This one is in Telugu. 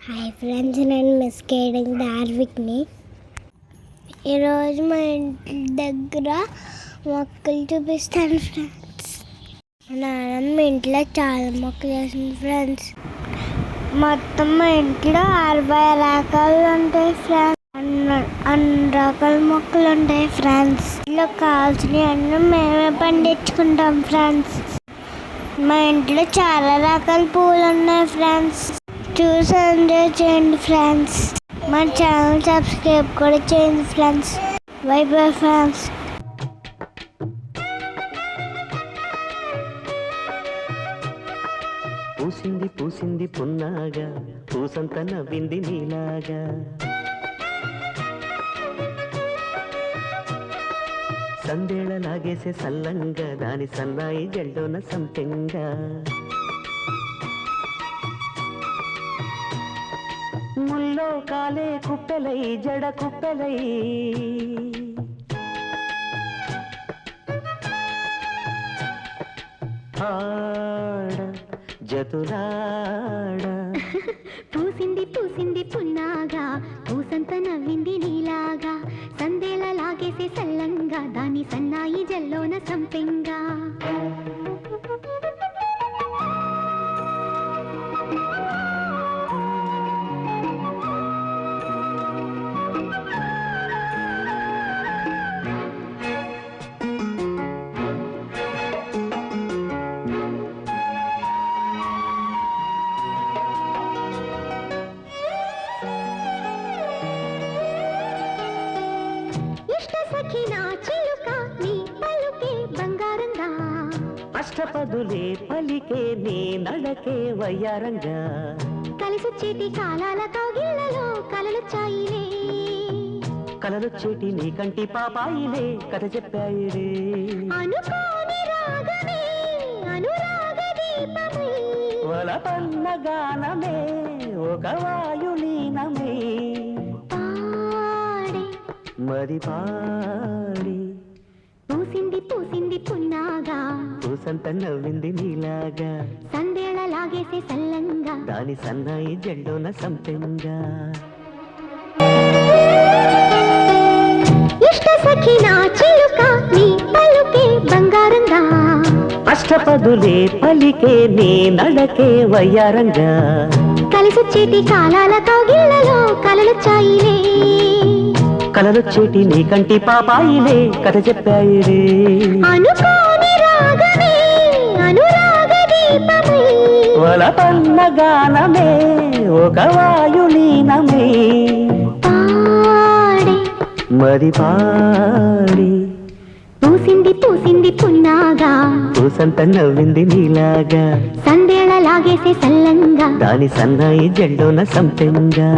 హాయ్ ఫ్రెండ్స్, నేను మిస్ కేడింగ్ డార్విక్ని. ఈరోజు మా ఇంటి దగ్గర మొక్కలు చూపిస్తాను ఫ్రెండ్స్. మా నాన్నమ్మ ఇంట్లో చాలా మొక్కలు వేసింది ఫ్రెండ్స్. మొత్తం మా ఇంట్లో 60 రకాలు ఉంటాయి ఫ్రెండ్స్. అన్ని రకాల మొక్కలు ఉంటాయి ఫ్రెండ్స్. ఇంట్లో కావాల్సినవి అన్నీ మేమే పండించుకుంటాం ఫ్రెండ్స్. మా ఇంట్లో చాలా రకాల పూలు ఉన్నాయి ఫ్రెండ్స్. చూసి ఎంజాయ్ చేయండి ఫ్రెండ్స్. మా ఛానల్ సబ్స్క్రైబ్ కూడా చేయండి ఫ్రెండ్స్. By bye friends. పూసింది పూసింది పున్నాగా, పూసంత నవ్వింది నీలాగా. సందేళ లాగేసే సల్లంగా, దాని సన్నాయి జల్డోన సంపెంగా. ముల్లో కాలే కుప్పెలై జడ కుప్పెలై, ఆడ జతులాడ. పూసింది పూసింది పున్నాగా, పూసంత నవ్వింది నీలాగా. సందేళ లాగేసే సల్లంగా, దాని సన్నాయి జల్లోన సంపెంగా. అష్టపదులే పలికే నీ నడకే వయ్యారంగా. కలిసొచ్చేటి కాలాల కౌగిళ్ళలో కలలొచ్చాయిలే, కలలొచ్చేటి నీ కంటి పాపాయిలే కథ చెప్పాయిలే. అనుకోని రాగమే అనురాగ దీపమై, వలపన్న గానమే ఒక వాయులీనమే. పాడే మరి పాడి పూసింది పూసింది పున్నాగా, పూసంత నవ్వింది నీలాగా. సందేళ లాగేసే సల్లంగా, దాని సన్నాయి జెండోన సంపెంగా. ఇష్ట సఖి నా చిలుక నీ పలుకే బంగారంగా. అష్టపదులే పలికే నీ నడకే వయ్యారంగా. కలిసొచ్చేటి కాలాల కౌగిళ్ళలో కలలొచ్చాయిలే, కలలొచ్చేటి నీ కంటి పాపాయిలే కథ చెప్పాయిలే. అనుకోని రాగమే అనురాగ దీపమై, వలపన్న గానమే ఒక వాయులీనమే. పాడే మరి పాడి పూసింది పూసింది పున్నాగా, పూసంత నవ్వింది నీలాగా. సందేళ లాగేసే సల్లంగా, దాని సన్నాయి జెండోన సంపెంగా.